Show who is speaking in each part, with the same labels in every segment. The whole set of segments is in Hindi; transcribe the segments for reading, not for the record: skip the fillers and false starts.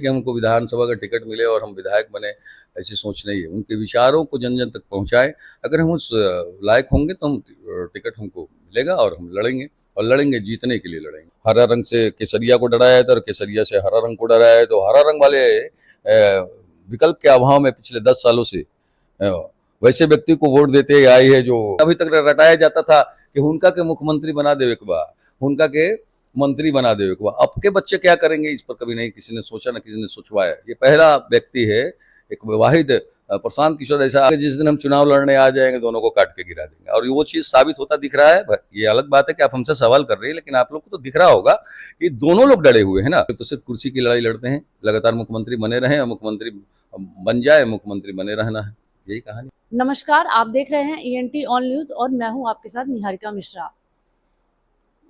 Speaker 1: कि हमको विधानसभा का टिकट मिले और हम विधायक बने, ऐसी सोच नहीं है। उनके विचारों को जन जन तक पहुंचाए। अगर हम उस लायक होंगे तो हम टिकट हमको मिलेगा और हम लड़ेंगे, और लड़ेंगे, जीतने के लिए लड़ेंगे। हरा रंग से केसरिया को डराया है और केसरिया से हरा रंग को डराया है, तो हरा रंग वाले विकल्प के अभाव में पिछले 10 सालों से वैसे व्यक्ति को वोट देते आई है जो अभी तक रटाया जाता था कि उनका के मुख्यमंत्री बना दे एक बार, उनका के मंत्री बना दे एक बार। अब के बच्चे क्या करेंगे इस पर कभी नहीं किसी ने सोचा, ना किसी ने सोचवाया। ये पहला व्यक्ति है, एक वाहिद प्रशांत किशोर ऐसा, जिस दिन हम चुनाव लड़ने आ जाएंगे दोनों को काट के गिरा देंगे। और वो चीज साबित होता दिख रहा है। ये अलग बात है कि आप हमसे सवाल कर रहे हैं, लेकिन आप लोग को तो दिख रहा होगा कि दोनों लोग डरे हुए हैं ना। तो सिर्फ कुर्सी की लड़ाई लड़ते हैं, लगातार मुख्यमंत्री बने रहे और मुख्यमंत्री बन जाए, मुख्यमंत्री बने रहना है, यही कहानी।
Speaker 2: नमस्कार, आप देख रहे हैं ENT ऑन न्यूज और मैं हूं आपके साथ निहारिका मिश्रा।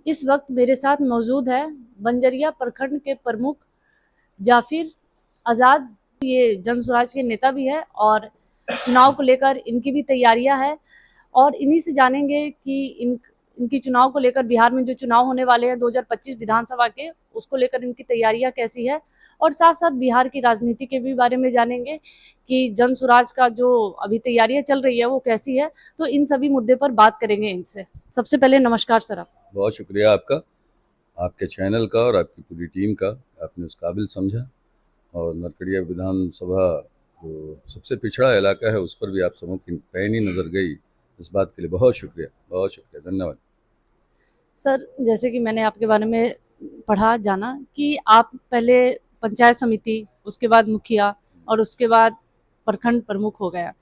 Speaker 2: इस वक्त मेरे साथ मौजूद है बंजरिया प्रखंड के प्रमुख जाफिर आज़ाद। ये जन स्वराज के नेता भी है और चुनाव को लेकर इनकी भी तैयारियां है, और इन्हीं से जानेंगे कि इनकी चुनाव को लेकर बिहार में जो चुनाव होने वाले हैं 2025 विधानसभा के, उसको लेकर इनकी तैयारियां कैसी है, और साथ साथ बिहार की राजनीति के भी बारे में जानेंगे कि जन स्वराज का जो अभी तैयारियां चल रही है वो कैसी है। तो इन सभी मुद्दे पर बात करेंगे इनसे। सबसे पहले नमस्कार सर। आप
Speaker 1: बहुत शुक्रिया आपका, आपके चैनल का और आपकी पूरी टीम का। आपने उस काबिल समझा, और नरकड़िया विधानसभा जो सबसे पिछड़ा इलाका है उस पर भी आप सबों की पैनी नज़र गई, इस बात के लिए बहुत शुक्रिया, बहुत शुक्रिया, धन्यवाद।
Speaker 2: सर, जैसे कि मैंने आपके बारे में पढ़ा जाना कि आप पहले पंचायत समिति, उसके बाद मुखिया और उसके बाद प्रखंड प्रमुख हो गया,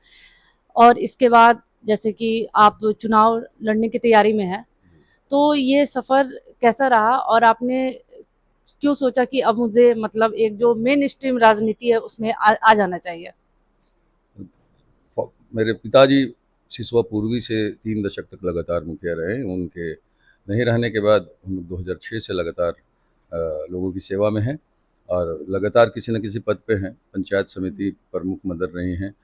Speaker 2: और इसके बाद जैसे कि आप चुनाव लड़ने की तैयारी में हैं, तो ये सफ़र कैसा रहा और आपने क्यों सोचा कि अब मुझे मतलब एक जो मेन स्ट्रीम राजनीति है उसमें आ जाना चाहिए?
Speaker 1: मेरे पिताजी सिसवा पूर्वी से 3 दशक तक लगातार मुखिया रहे। उनके नहीं रहने के बाद हम 2006 से लगातार लोगों की सेवा में हैं और लगातार किसी न किसी पद पे हैं। पंचायत समिति प्रमुख मदर रही हैं,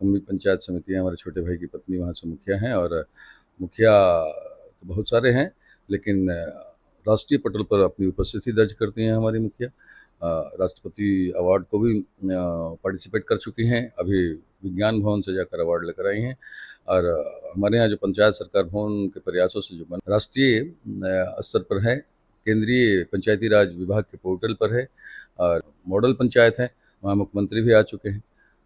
Speaker 1: हम भी पंचायत समिति हैं, हमारे छोटे भाई की पत्नी वहाँ से मुखिया हैं। और मुखिया तो बहुत सारे हैं, लेकिन राष्ट्रीय पटल पर अपनी उपस्थिति दर्ज करती हैं हमारी मुखिया। राष्ट्रपति अवार्ड को भी पार्टिसिपेट कर चुकी हैं, अभी विज्ञान भवन से जाकर अवार्ड लेकर आई हैं। और हमारे यहाँ जो पंचायत सरकार भवन के प्रयासों से जो बन राष्ट्रीय स्तर पर है, केंद्रीय पंचायती राज विभाग के पोर्टल पर है, और मॉडल पंचायत है, वहाँ मुख्यमंत्री भी आ चुके हैं।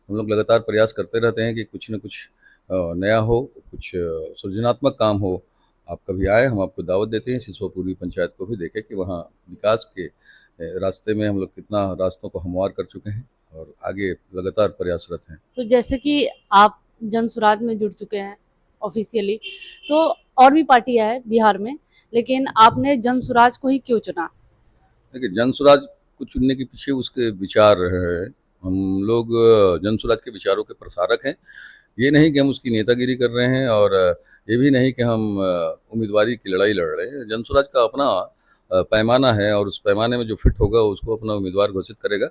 Speaker 1: हम लोग लगातार प्रयास करते रहते हैं कि कुछ न कुछ नया हो, कुछ सृजनात्मक काम हो। आप कभी आए, हम आपको दावत देते हैं, सिसवा पूर्वी पंचायत को भी देखें कि वहाँ विकास के रास्ते में हम लोग कितना रास्तों को हमवार कर चुके हैं और आगे लगातार प्रयासरत हैं।
Speaker 2: तो जैसे कि आप जन स्वराज में जुड़ चुके हैं ऑफिशियली, तो और भी पार्टियां हैं बिहार में, लेकिन आपने जन स्वराज को ही क्यों चुना?
Speaker 1: देखिए, जन स्वराज को चुनने के पीछे उसके विचार रहे हैं। हम लोग जन स्वराज के विचारों के प्रसारक हैं। ये नहीं कि हम उसकी नेतागिरी कर रहे हैं, और ये भी नहीं कि हम उम्मीदवारी की लड़ाई लड़ रहे हैं। जन स्वराज का अपना पैमाना है, और उस पैमाने में जो फिट होगा उसको अपना उम्मीदवार घोषित करेगा।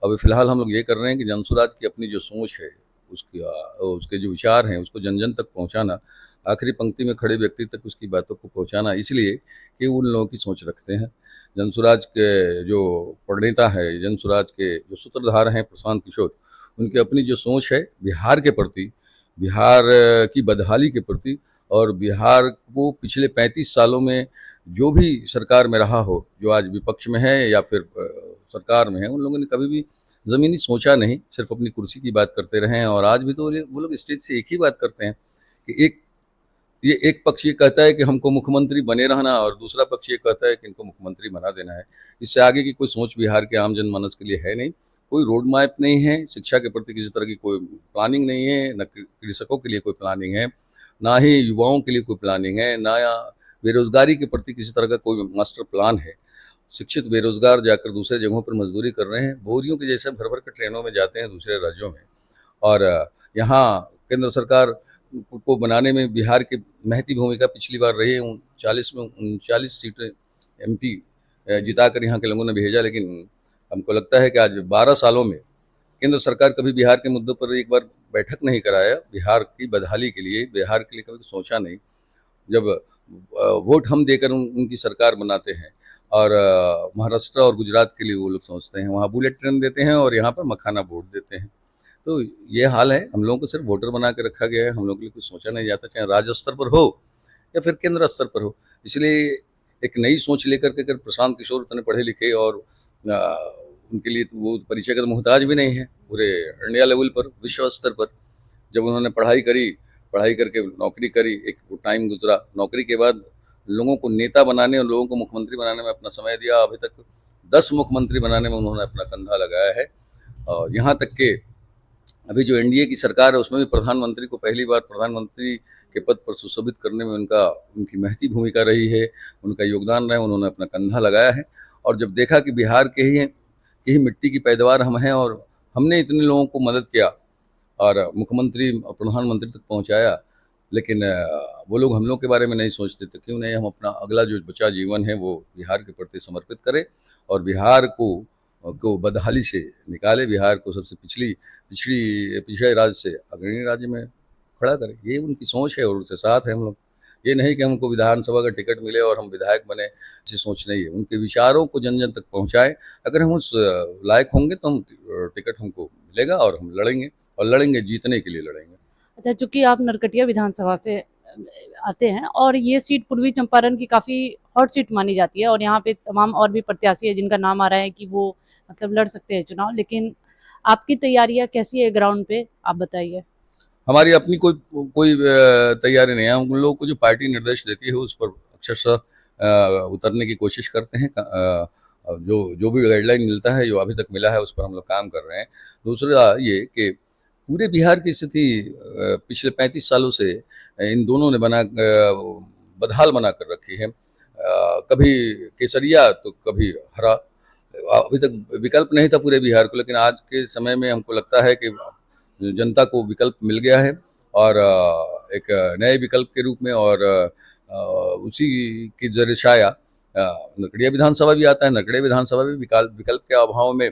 Speaker 1: अभी फिलहाल हम लोग ये कर रहे हैं कि जन स्वराज की अपनी जो सोच है, उसके जो विचार हैं उसको जन जन तक पहुँचाना, आखिरी पंक्ति में खड़े व्यक्ति तक उसकी बातों को पहुँचाना, इसलिए कि उन लोगों की सोच रखते हैं। जन स्वराज के जो प्रणेता है, जन स्वराज के जो सूत्रधार हैं प्रशांत किशोर, उनकी अपनी जो सोच है बिहार के प्रति, बिहार की बदहाली के प्रति, और बिहार को पिछले 35 सालों में जो भी सरकार में रहा हो, जो आज विपक्ष में है या फिर सरकार में है, उन लोगों ने कभी भी ज़मीनी सोचा नहीं, सिर्फ अपनी कुर्सी की बात करते रहे हैं। और आज भी तो वो लोग स्टेज से एक ही बात करते हैं कि एक पक्ष ये कहता है कि हमको मुख्यमंत्री बने रहना, और दूसरा पक्ष ये कहता है कि इनको मुख्यमंत्री बना देना है। इससे आगे की कोई सोच बिहार के आम जनमानस के लिए है नहीं। कोई रोड मैप नहीं है, शिक्षा के प्रति किसी तरह की कोई प्लानिंग नहीं है, न कृषकों के लिए कोई प्लानिंग है, ना ही युवाओं के लिए कोई प्लानिंग है, ना बेरोजगारी के प्रति किसी तरह का कोई मास्टर प्लान है। शिक्षित बेरोजगार जाकर दूसरे जगहों पर मजदूरी कर रहे हैं, बोरियों के जैसे भर भर के ट्रेनों में जाते हैं दूसरे राज्यों में। और यहाँ केंद्र सरकार को बनाने में बिहार की महती भूमिका पिछली बार रही है। 40 में 39 सीटें MP जिता कर यहाँ के लोगों ने भेजा, लेकिन हमको लगता है कि आज 12 सालों में केंद्र सरकार कभी बिहार के मुद्दों पर एक बार बैठक नहीं कराया। बिहार की बदहाली के लिए, बिहार के लिए कभी सोचा नहीं। जब वोट हम देकर उनकी सरकार बनाते हैं, और महाराष्ट्र और गुजरात के लिए वो लोग सोचते हैं, वहाँ बुलेट ट्रेन देते हैं और यहाँ पर मखाना वोट देते हैं। तो ये हाल है, हम लोगों को सिर्फ वोटर बना के रखा गया है, हम लोगों के लिए कुछ सोचा नहीं जाता, चाहे राज्य स्तर पर हो या फिर केंद्र स्तर पर हो। इसलिए एक नई सोच लेकर के अगर प्रशांत किशोर उतने पढ़े लिखे और उनके लिए तो वो परिचय का तो मोहताज भी नहीं है, पूरे इंडिया लेवल पर, विश्व स्तर पर जब उन्होंने पढ़ाई करी, पढ़ाई करके नौकरी करी, एक टाइम गुजरा, नौकरी के बाद लोगों को नेता बनाने और लोगों को मुख्यमंत्री बनाने में अपना समय दिया। अभी तक 10 मुख्यमंत्री बनाने में उन्होंने अपना कंधा लगाया है। और यहाँ तक के अभी जो एनडीए की सरकार है उसमें भी प्रधानमंत्री को पहली बार प्रधानमंत्री के पद पर सुशोभित करने में उनकी महती भूमिका रही है, उनका योगदान रहा है, उन्होंने अपना कंधा लगाया है। और जब देखा कि बिहार के ही मिट्टी की पैदावार हम हैं और हमने इतने लोगों को मदद किया और मुख्यमंत्री और प्रधानमंत्री तक पहुंचाया, लेकिन वो लोग हम लोग के बारे में नहीं सोचते, तो क्यों नहीं हम अपना अगला जो बचा जीवन है वो बिहार के प्रति समर्पित करें और बिहार को बदहाली से निकाले, बिहार को सबसे पिछड़े राज्य से अग्रणी राज्य में खड़ा करें। ये उनकी सोच है और उसके साथ है हम लोग। ये नहीं कि हमको विधानसभा का टिकट मिले और हम विधायक बने, ऐसी सोच नहीं है। उनके विचारों को जन जन तक पहुंचाए, अगर हम उस लायक होंगे तो हम टिकट हमको मिलेगा और हम लड़ेंगे, और लड़ेंगे, जीतने के लिए लड़ेंगे।
Speaker 2: अच्छा, चूंकि आप नरकटिया विधानसभा से आते हैं और ये सीट पूर्वी चंपारण की काफ़ी हॉट सीट मानी जाती है और यहाँ पे तमाम और भी प्रत्याशी है जिनका नाम आ रहा है कि वो मतलब लड़ सकते हैं चुनाव, लेकिन आपकी तैयारियां कैसी है ग्राउंड पे, आप बताइए।
Speaker 1: हमारी अपनी कोई तैयारी नहीं है। हम उन लोगों को जो पार्टी निर्देश देती है उस पर अक्षरशः उतरने की कोशिश करते हैं। जो भी गाइडलाइन मिलता है, जो अभी तक मिला है, उस पर हम लोग काम कर रहे हैं। दूसरा ये कि पूरे बिहार की स्थिति पिछले 35 सालों से इन दोनों ने बदहाल बना कर रखी है। कभी केसरिया तो कभी हरा। अभी तक विकल्प नहीं था पूरे बिहार को, लेकिन आज के समय में हमको लगता है कि जनता को विकल्प मिल गया है और एक नए विकल्प के रूप में, और उसी की जरिए छाया नरकटिया विधानसभा भी आता है। नरकटिया विधानसभा भी विकल्प के अभाव में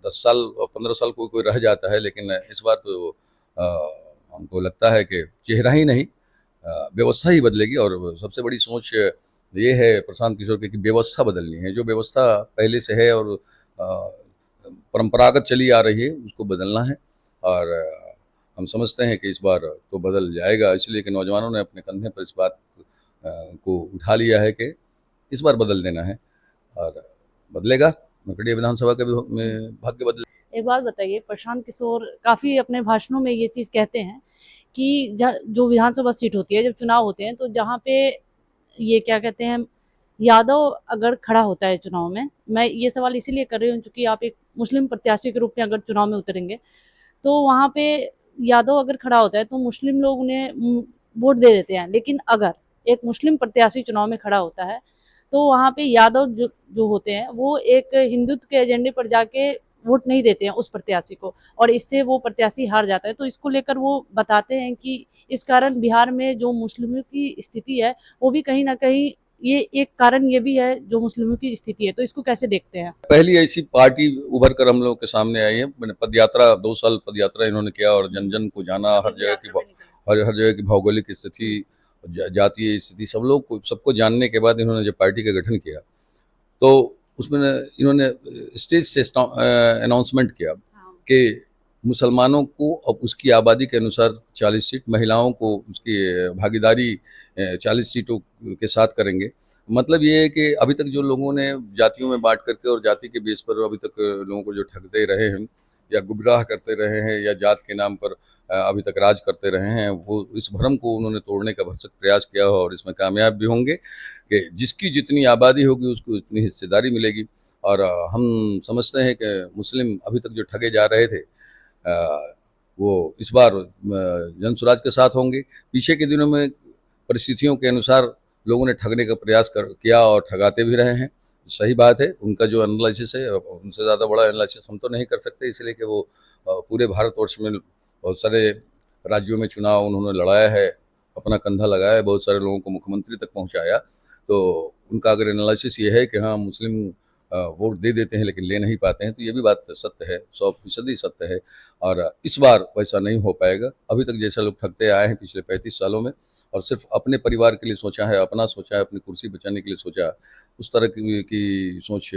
Speaker 1: 10 साल 15 साल कोई रह जाता है, लेकिन इस बार तो हमको लगता है कि चेहरा ही नहीं, व्यवस्था ही बदलेगी। और सबसे बड़ी सोच ये है प्रशांत किशोर की कि व्यवस्था बदलनी है। जो व्यवस्था पहले से है और परंपरागत चली आ रही है उसको बदलना है, और हम समझते हैं कि इस बार तो बदल जाएगा, इसलिए कि नौजवानों ने अपने कंधे पर इस बात को उठा लिया है कि इस बार बदल देना है और बदलेगा। नरकटिया विधानसभा का भी भाग्य बदले।
Speaker 2: एक बात बताइए, प्रशांत किशोर काफ़ी अपने भाषणों में ये चीज़ कहते हैं कि जो विधानसभा सीट होती है, जब चुनाव होते हैं तो जहाँ पे ये क्या कहते हैं, यादव अगर खड़ा होता है चुनाव में, मैं ये सवाल इसीलिए कर रही हूँ चूँकि आप एक मुस्लिम प्रत्याशी के रूप में अगर चुनाव में उतरेंगे तो वहाँ पे यादव अगर खड़ा होता है तो मुस्लिम लोग उन्हें वोट दे देते हैं, लेकिन अगर एक मुस्लिम प्रत्याशी चुनाव में खड़ा होता है तो वहाँ पे यादव जो होते हैं वो एक हिंदुत्व के एजेंडे पर जाके वोट नहीं देते हैं उस प्रत्याशी को, और इससे वो प्रत्याशी हार जाता है। तो इसको लेकर वो बताते हैं कि इस कारण बिहार में जो मुस्लिमों की स्थिति है वो भी कहीं ना कहीं, ये एक कारण ये भी है जो मुस्लिमों की स्थिति है, तो इसको कैसे देखते हैं?
Speaker 1: पहली ऐसी पार्टी उभर कर हम लोग के सामने आई है। मैंने पदयात्रा 2 साल पदयात्रा इन्होंने किया और जन जन को जाना, हर जगह की भौगोलिक स्थिति, जातीय स्थिति, सबको जानने के बाद इन्होंने जब पार्टी का गठन किया तो उसमें इन्होंने स्टेज से अनाउंसमेंट किया कि मुसलमानों को अब उसकी आबादी के अनुसार 40 सीट, महिलाओं को उसकी भागीदारी 40 सीटों के साथ करेंगे। मतलब ये है कि अभी तक जो लोगों ने जातियों में बांट करके और जाति के बेस पर अभी तक लोगों को जो ठगते रहे हैं या गुमराह करते रहे हैं या जात के नाम पर अभी तक राज करते रहे हैं, वो इस भ्रम को उन्होंने तोड़ने का भरसक प्रयास किया और इसमें कामयाब भी होंगे कि जिसकी जितनी आबादी होगी उसको उतनी हिस्सेदारी मिलेगी। और हम समझते हैं कि मुस्लिम अभी तक जो ठगे जा रहे थे वो इस बार जन स्वराज के साथ होंगे। पीछे के दिनों में परिस्थितियों के अनुसार लोगों ने ठगने का प्रयास किया और ठगाते भी रहे हैं, सही बात है। उनका जो एनालिसिस है उनसे ज़्यादा बड़ा एनालिसिस हम तो नहीं कर सकते, इसलिए कि वो पूरे भारतवर्ष में बहुत सारे राज्यों में चुनाव उन्होंने लड़ाया है, अपना कंधा लगाया है, बहुत सारे लोगों को मुख्यमंत्री तक पहुंचाया। तो उनका अगर एनालिसिस ये है कि हाँ मुस्लिम वोट दे देते हैं लेकिन ले नहीं पाते हैं। तो ये भी बात सत्य है, 100% सत्य है। और इस बार वैसा नहीं हो पाएगा। अभी तक जैसा लोग ठगते आए हैं पिछले 35 सालों में, और सिर्फ अपने परिवार के लिए सोचा है, अपना सोचा है, अपनी कुर्सी बचाने के लिए सोचा है, उस तरह की सोच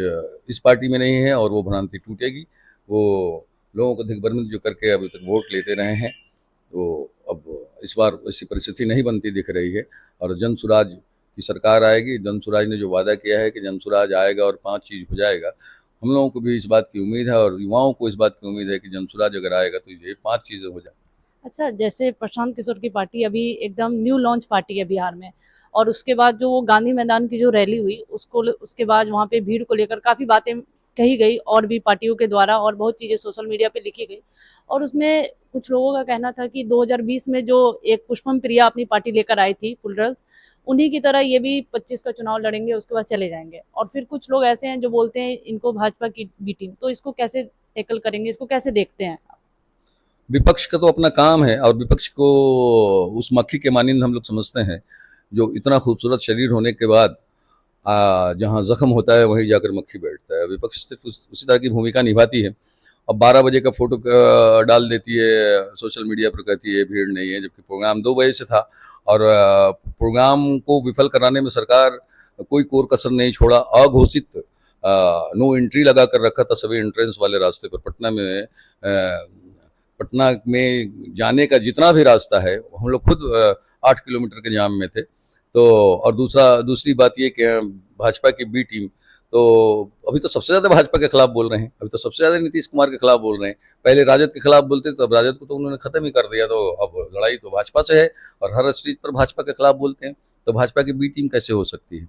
Speaker 1: इस पार्टी में नहीं है, और वो भ्रांति टूटेगी। वो लोगों को दिग्भ्रमित जो करके अभी तक वोट लेते रहे हैं, तो अब इस बार ऐसी परिस्थिति नहीं बनती दिख रही है। और जन सुराज की सरकार आएगी। जन सुराज ने जो वादा किया है कि जन सुराज आएगा और 5 चीज़ हो जाएगा, हम लोगों को भी इस बात की उम्मीद है, और युवाओं को इस बात की उम्मीद है कि जन सुराज अगर आएगा तो ये 5 चीज़ें हो जाए।
Speaker 2: अच्छा, जैसे प्रशांत किशोर की पार्टी अभी एकदम न्यू लॉन्च पार्टी है बिहार में, और उसके बाद जो वो गांधी मैदान की जो रैली हुई उसके बाद वहाँ पे भीड़ को लेकर काफ़ी बातें कही गई और भी पार्टियों के द्वारा, और बहुत चीज़ें सोशल मीडिया पे लिखी गई। और उसमें कुछ लोगों का कहना था कि 2020 में जो एक पुष्पम प्रिया अपनी पार्टी लेकर आई थी फुल गर्ल्स, उन्हीं की तरह ये भी 25 का चुनाव लड़ेंगे, उसके बाद चले जाएंगे। और फिर कुछ लोग ऐसे हैं जो बोलते हैं इनको भाजपा की बी टीम, तो इसको कैसे टैकल करेंगे, इसको कैसे देखते हैं?
Speaker 1: विपक्ष का तो अपना काम है, और विपक्ष को उस मक्खी के मानिंद हम लोग समझते हैं, जो इतना खूबसूरत शरीर होने के बाद जहाँ जख्म होता है वहीं जाकर मक्खी बैठता है। विपक्ष सिर्फ उसी तरह की भूमिका निभाती है। अब 12 बजे का फोटो डाल देती है सोशल मीडिया पर, कहती है भीड़ नहीं है, जबकि प्रोग्राम 2 बजे से था। और प्रोग्राम को विफल कराने में सरकार कोई कोर कसर नहीं छोड़ा। अघोषित नो एंट्री लगा कर रखा था सभी एंट्रेंस वाले रास्ते पर। पटना में जाने का जितना भी रास्ता है, हम लोग खुद 8 किलोमीटर के जाम में थे। तो और दूसरी बात ये कि भाजपा की बी टीम, तो अभी तो सबसे ज़्यादा भाजपा के खिलाफ बोल रहे हैं, अभी तो सबसे ज़्यादा नीतीश कुमार के खिलाफ बोल रहे हैं। पहले राजद के खिलाफ बोलते तो अब राजद को तो उन्होंने खत्म ही कर दिया, तो अब लड़ाई तो भाजपा से है, और हर स्टेज पर भाजपा के खिलाफ बोलते हैं। तो भाजपा की बी टीम कैसे हो सकती है?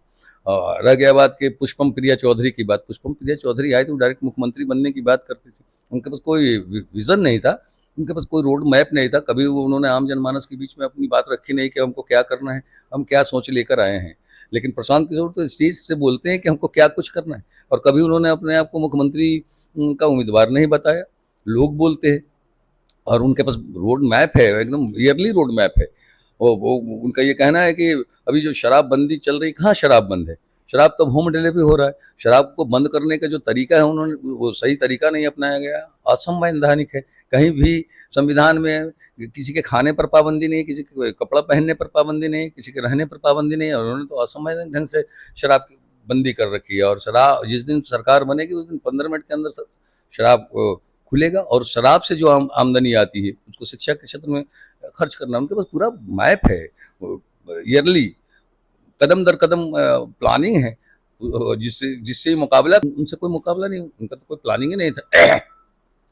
Speaker 1: रह गया बात कि पुष्पम प्रिया चौधरी की बात। पुष्पम प्रिया चौधरी आई तो डायरेक्ट मुख्यमंत्री बनने की बात करती थी। उनके पास कोई विजन नहीं था, उनके पास कोई रोड मैप नहीं था। कभी वो उन्होंने आम जनमानस के बीच में अपनी बात रखी नहीं कि हमको क्या करना है, हम क्या सोच लेकर आए हैं। लेकिन प्रशांत किशोर तो स्टेज से बोलते हैं कि हमको क्या कुछ करना है, और कभी उन्होंने अपने आप को मुख्यमंत्री का उम्मीदवार नहीं बताया। लोग बोलते हैं, और उनके पास रोड मैप है, एकदम ईयरली रोड मैप है। वो उनका ये कहना है कि अभी जो शराबबंदी चल रही, कहाँ शराब बंद है? शराब तो होम डिलीवरी हो रहा है। शराब को बंद करने का जो तरीका है, उन्होंने वो सही तरीका नहीं अपनाया गया, असंवैधानिक है। कहीं भी संविधान में किसी के खाने पर पाबंदी नहीं, किसी के कपड़ा पहनने पर पाबंदी नहीं, किसी के रहने पर पाबंदी नहीं, और उन्होंने तो असंवैधानिक ढंग से शराब की बंदी कर रखी है। और शराब जिस दिन सरकार बनेगी उस दिन 15 मिनट के अंदर शराब खुलेगा, और शराब से जो आमदनी आती है उसको शिक्षा के क्षेत्र में खर्च करना। उनके पास पूरा मैप है, ईयरली कदम दर कदम प्लानिंग है, जिससे जिससे मुकाबला, उनसे कोई मुकाबला नहीं, उनका तो कोई प्लानिंग ही नहीं था।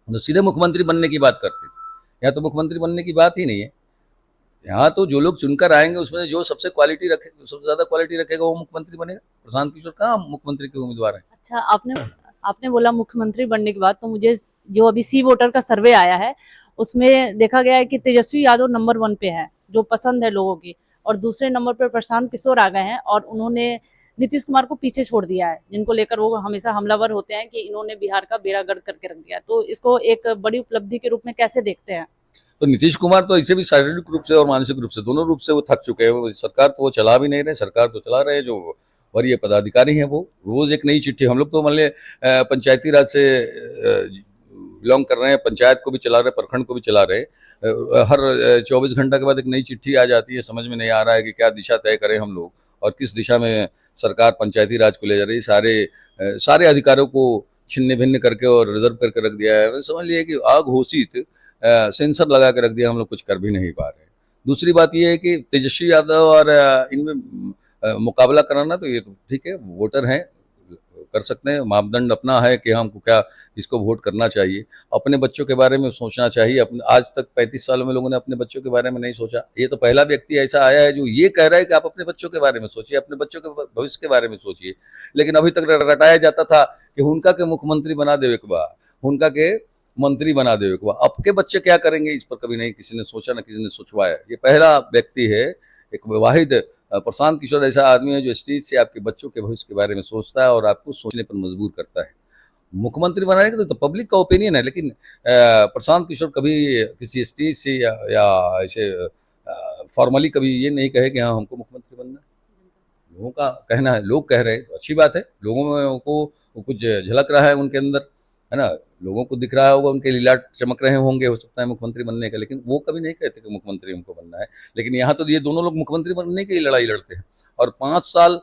Speaker 1: तो सीधे मुख्यमंत्री बनने की बात करते थे। यहाँ तो मुख्यमंत्री बनने की बात ही नहीं है। यहाँ तो जो लोग चुनकर आएंगे उसमें जो सबसे ज़्यादा क्वालिटी रखेगा वो मुख्यमंत्री बनेगा। प्रशांत किशोर कहाँ मुख्यमंत्री के उम्मीदवार हैं?
Speaker 2: अच्छा, आपने बोला मुख्यमंत्री बनने के बाद, तो मुझे जो अभी सी वोटर का सर्वे आया है उसमें देखा गया है कि तेजस्वी यादव नंबर 1 पे है, जो पसंद है लोगों की, और दूसरे नंबर पर प्रशांत किशोर आ गए हैं, और उन्होंने नीतीश कुमार को पीछे छोड़ दिया है, जिनको लेकर वो हमेशा हमलावर होते हैं कि इन्होंने बिहार का बेड़ा गर्क करके रख दिया। तो इसको एक बड़ी उपलब्धि के रूप में कैसे देखते हैं?
Speaker 1: तो नीतीश कुमार तो ऐसे भी शारीरिक रूप से और मानसिक रूप से, दोनों रूप से वो थक चुके हैं। वो सरकार तो वो चला भी नहीं रहे, सरकार तो चला रहे जो वरीय पदाधिकारी हैं। वो रोज एक नई चिट्ठी, हम लोग तो मान लिया पंचायती राज से बिलोंग कर रहे हैं, पंचायत को भी चला रहे, प्रखंड को भी चला रहे। हर 24 घंटा के बाद एक नई चिट्ठी आ जाती है। समझ में नहीं आ रहा है कि क्या दिशा तय करें हम लोग, और किस दिशा में सरकार पंचायती राज को ले जा रही है। सारे अधिकारों को छिन्न भिन्न करके और रिजर्व करके रख दिया है। समझ लिए कि अघोषित सेंसर लगा के रख दिया, हम लोग कुछ कर भी नहीं पा रहे। दूसरी बात यह है कि तेजस्वी यादव और इनमें मुकाबला कराना, तो ये तो ठीक है, वोटर हैं, कर सकते हैं। मापदंड अपना है कि हमको क्या इसको वोट करना चाहिए। अपने बच्चों के बारे में सोचना चाहिए। अपने आज तक 35 सालों में लोगों ने अपने बच्चों के बारे में नहीं सोचा। ये तो पहला व्यक्ति ऐसा आया है जो ये कह रहा है कि आप अपने बच्चों के बारे में सोचिए, अपने बच्चों के भविष्य के बारे में सोचिए। लेकिन अभी तक रटाया जाता था कि उनका के मुख्यमंत्री बना दे, एक बार उनका के मंत्री बना दे, एक बार आपके बच्चे क्या करेंगे, इस पर कभी नहीं किसी ने सोचा, ना किसी ने सोचवाया। ये पहला व्यक्ति है, एक वाहिद प्रशांत किशोर ऐसा आदमी है जो स्टेज से आपके बच्चों के भविष्य के बारे में सोचता है और आपको सोचने पर मजबूर करता है। मुख्यमंत्री बनाने का तो पब्लिक का ओपिनियन है, लेकिन प्रशांत किशोर कभी किसी स्टेज से या ऐसे फॉर्मली कभी ये नहीं कहे कि हाँ हमको मुख्यमंत्री बनना है। लोगों का कहना है, लोग कह रहे हैं, अच्छी बात है। लोगों को वो कुछ झलक रहा है उनके अंदर, है ना। लोगों को दिख रहा होगा, उनके लीलाट चमक रहे होंगे, हो सकता है मुख्यमंत्री बनने का, लेकिन वो कभी नहीं कहते कि मुख्यमंत्री हमको बनना है। लेकिन यहाँ तो ये दोनों लोग मुख्यमंत्री बनने की लड़ाई लड़ते हैं, और 5 साल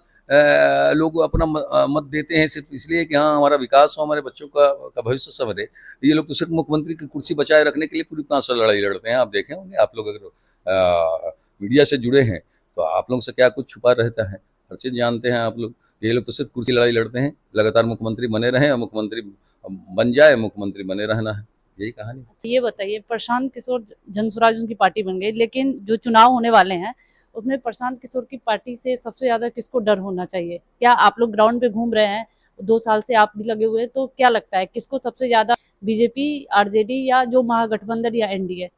Speaker 1: लोग अपना मत देते हैं सिर्फ इसलिए कि हाँ हमारा विकास हो, हमारे बच्चों का भविष्य संवरे। ये लोग तो सिर्फ मुख्यमंत्री की कुर्सी बचाए रखने के लिए पूरी 5 साल लड़ाई लड़ते हैं। आप देखे होंगे, आप लोग अगर मीडिया से जुड़े हैं तो आप लोग से क्या कुछ छुपा रहता है, हर चीज़ जानते हैं आप लोग। ये लोग तो सिर्फ कुर्सी लड़ाई लड़ते हैं, लगातार मुख्यमंत्री बने रहें और मुख्यमंत्री बन जाए, मुख्यमंत्री बने रहना है, यही कहानी।
Speaker 2: ये बताइए, प्रशांत किशोर जनसुराज उनकी पार्टी बन गई, लेकिन जो चुनाव होने वाले हैं उसमें प्रशांत किशोर की पार्टी से सबसे ज्यादा किसको डर होना चाहिए? क्या आप लोग ग्राउंड पे घूम रहे हैं, 2 साल से आप भी लगे हुए हैं, तो क्या लगता है किसको सबसे ज्यादा, बीजेपी, आरजेडी या जो महागठबंधन या एनडीए?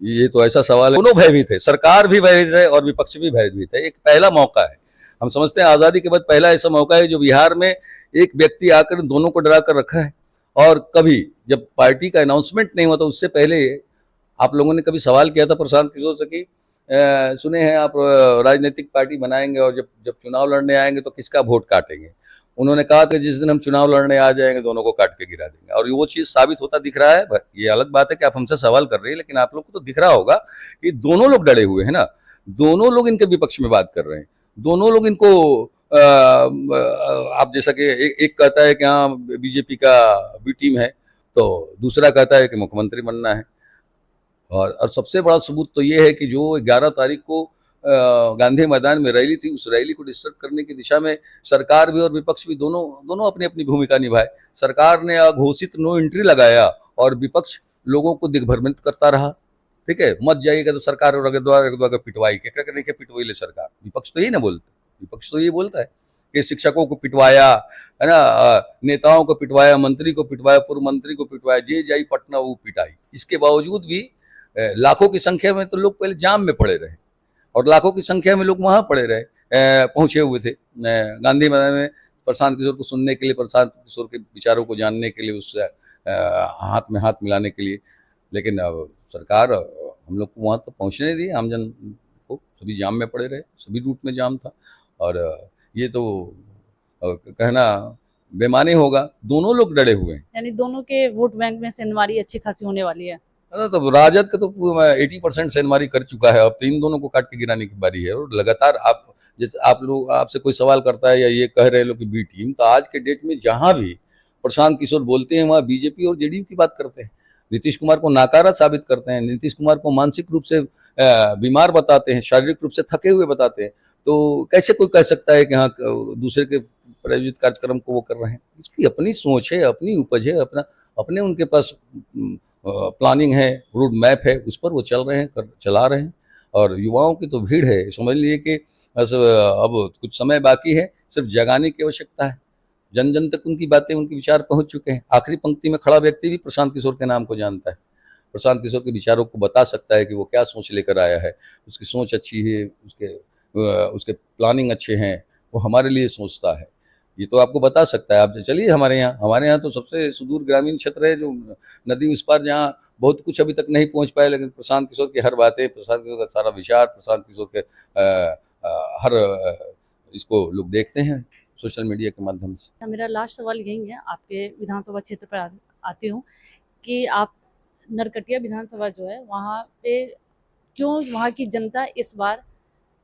Speaker 1: ये तो ऐसा सवाल है, दोनों भयभीत है, सरकार भी भयभीत है और विपक्ष भी भयभीत है। एक पहला मौका है, हम समझते हैं आज़ादी के बाद पहला ऐसा मौका है जो बिहार में एक व्यक्ति आकर दोनों को डरा कर रखा है। और कभी जब पार्टी का अनाउंसमेंट नहीं हुआ था उससे पहले आप लोगों ने कभी सवाल किया था प्रशांत किशोर से कि सुने हैं आप राजनीतिक पार्टी बनाएंगे और जब जब चुनाव लड़ने आएंगे तो किसका वोट काटेंगे? उन्होंने कहा कि जिस दिन हम चुनाव लड़ने आ जाएंगे दोनों को काट के गिरा देंगे, और वो चीज़ साबित होता दिख रहा है। ये अलग बात है कि आप हमसे सवाल कर रहे हैं, लेकिन आप लोग को तो दिख रहा होगा कि दोनों लोग डरे हुए हैं ना, दोनों लोग इनके विपक्ष में बात कर रहे हैं, दोनों लोग इनको आप जैसा कि एक कहता है कि हाँ बीजेपी का बी टीम है, तो दूसरा कहता है कि मुख्यमंत्री बनना है। और सबसे बड़ा सबूत तो ये है कि जो 11 तारीख को गांधी मैदान में रैली थी, उस रैली को डिस्टर्ब करने की दिशा में सरकार भी और विपक्ष भी दोनों अपनी अपनी भूमिका निभाए। सरकार ने अघोषित नो एंट्री लगाया और विपक्ष लोगों को दिग्भ्रमित करता रहा। ठीक है, मत जाइएगा तो सरकार और अगवा पिटवाई के नहीं के पिटवाई ले सरकार, विपक्ष तो यही ना बोलते, विपक्ष तो ये बोलता है कि शिक्षकों को पिटवाया, है ना, नेताओं को पिटवाया, मंत्री को पिटवाया, पूर्व मंत्री को पिटवाया, जे जाई पटना वो पिटाई। इसके बावजूद भी लाखों की संख्या में तो लोग पहले जाम में पड़े रहे, और लाखों की संख्या में लोग वहां पड़े रहे, पहुंचे हुए थे गांधी मैदान में प्रशांत किशोर को सुनने के लिए, प्रशांत किशोर के विचारों को जानने के लिए, उससे हाथ में हाथ मिलाने के लिए। लेकिन अब सरकार हम लोग को वहां तो पहुंचने नहीं दिए, आमजन को, सभी जाम में पड़े रहे, सभी रूट में जाम था। और ये तो कहना बेमानी होगा, दोनों लोग डरे हुए हैं।
Speaker 2: यानी दोनों के वोट बैंक में सेंधमारी अच्छी खासी होने वाली है।
Speaker 1: तो राजद का तो 80% सेंधमारी कर चुका है, अब तो इन दोनों को काट के गिराने की बारी है। और लगातार आप जैसे आप लोग, आपसे कोई सवाल करता है या ये कह रहे लोग कि बी टीम, तो आज के डेट में जहां भी प्रशांत किशोर बोलते हैं वहां बीजेपी और जेडीयू की बात करते हैं, नीतीश कुमार को नाकारा साबित करते हैं, नीतीश कुमार को मानसिक रूप से बीमार बताते हैं, शारीरिक रूप से थके हुए बताते हैं। तो कैसे कोई कह सकता है कि हाँ दूसरे के प्रायोजित कार्यक्रम को वो कर रहे हैं? इसकी अपनी सोच है, अपनी उपज है, अपने उनके पास प्लानिंग है, रोड मैप है, उस पर वो चला रहे हैं। और युवाओं की तो भीड़ है, समझ लीजिए कि अब कुछ समय बाकी है, सिर्फ जगाने की आवश्यकता है। जन जन तक उनकी बातें, उनके विचार पहुंच चुके हैं। आखिरी पंक्ति में खड़ा व्यक्ति भी प्रशांत किशोर के नाम को जानता है, प्रशांत किशोर के विचारों को बता सकता है कि वो क्या सोच लेकर आया है। उसकी सोच अच्छी है, उसके प्लानिंग अच्छे हैं, वो हमारे लिए सोचता है, ये तो आपको बता सकता है। आप चलिए हमारे यहाँ तो सबसे सुदूर ग्रामीण क्षेत्र है, जो नदी उस पार, जहाँ बहुत कुछ अभी तक नहीं पहुँच पाए, लेकिन प्रशांत किशोर की हर बातें, प्रशांत किशोर का सारा विचार, प्रशांत किशोर के हर इसको लोग देखते हैं सोशल मीडिया के माध्यम से।
Speaker 2: मेरा लास्ट सवाल यही है, आपके विधानसभा क्षेत्र पर आती हूँ कि आप नरकटिया विधानसभा जो है वहाँ पे क्यों वहाँ की जनता इस बार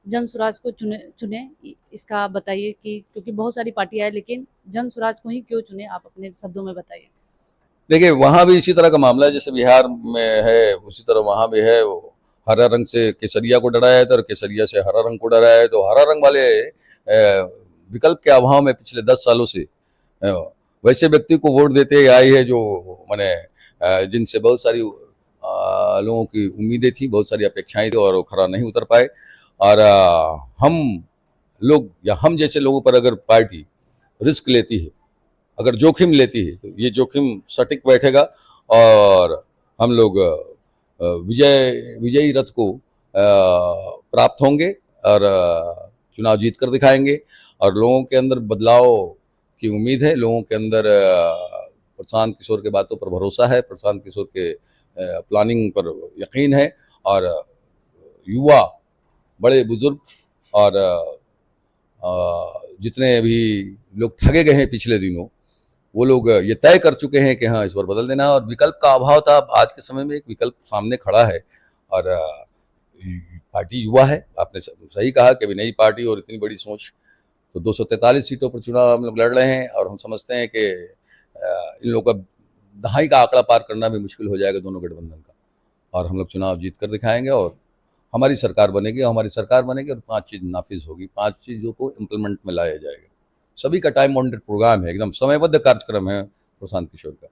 Speaker 2: जनसुराज को चुने इसका बताइए, कि क्योंकि बहुत सारी पार्टियां हैं लेकिन जनसुराज को ही क्यों चुने, आप अपने शब्दों में बताइए।
Speaker 1: देखिए, वहाँ भी इसी तरह का मामला है जैसे बिहार में है, उसी तरह वहाँ भी है। वो हरा रंग से केसरिया को डराया था और केसरिया से हरा रंग को डराया है। तो हरा रंग वाले विकल्प के अभाव में पिछले 10 सालों से वैसे व्यक्ति को वोट देते आई है जो मैंने जिनसे बहुत सारी लोगों की उम्मीदें थी, बहुत सारी अपेक्षाएं थी, और वो खरा नहीं उतर पाए। और हम लोग या हम जैसे लोगों पर अगर पार्टी रिस्क लेती है, अगर जोखिम लेती है, तो ये जोखिम सटीक बैठेगा और हम लोग विजयी रथ को प्राप्त होंगे और चुनाव जीत कर दिखाएंगे। और लोगों के अंदर बदलाव की उम्मीद है, लोगों के अंदर प्रशांत किशोर के बातों पर भरोसा है, प्रशांत किशोर के प्लानिंग पर यकीन है। और युवा, बड़े बुजुर्ग और जितने भी लोग ठगे गए हैं पिछले दिनों, वो लोग ये तय कर चुके हैं कि हाँ इस बार बदल देना है, और विकल्प का अभाव था। अब आज के समय में एक विकल्प सामने खड़ा है, और पार्टी युवा है। आपने सही कहा कि अभी नई पार्टी और इतनी बड़ी सोच, तो 243 सीटों पर चुनाव हम लोग लड़ रहे हैं, और हम समझते हैं कि इन लोगों का दहाई का आंकड़ा पार करना भी मुश्किल हो जाएगा दोनों गठबंधन का, और हम लोग चुनाव जीत कर दिखाएंगे, और हमारी सरकार बनेगी, और 5 चीज़ नाफिज होगी, 5 चीज़ों को इम्प्लीमेंट में लाया जाएगा। सभी का टाइम बाउंडेड प्रोग्राम है, एकदम समयबद्ध कार्यक्रम है प्रशांत किशोर का।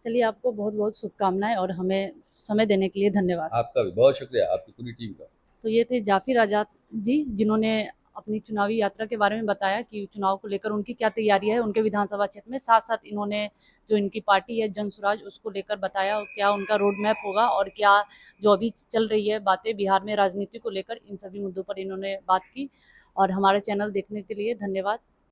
Speaker 2: चलिए, आपको बहुत बहुत शुभकामनाएं और हमें समय देने के लिए धन्यवाद।
Speaker 1: आपका भी बहुत शुक्रिया, आपकी पूरी टीम का।
Speaker 2: तो ये थे जाफिर आज़ाद जी, जिन्होंने अपनी चुनावी यात्रा के बारे में बताया कि चुनाव को लेकर उनकी क्या तैयारी है उनके विधानसभा क्षेत्र में। साथ साथ इन्होंने जो इनकी पार्टी है जनसुराज, उसको लेकर बताया और क्या उनका रोड मैप होगा, और क्या जो अभी चल रही है बातें बिहार में राजनीति को लेकर, इन सभी मुद्दों पर इन्होंने बात की। और हमारे चैनल देखने के लिए धन्यवाद।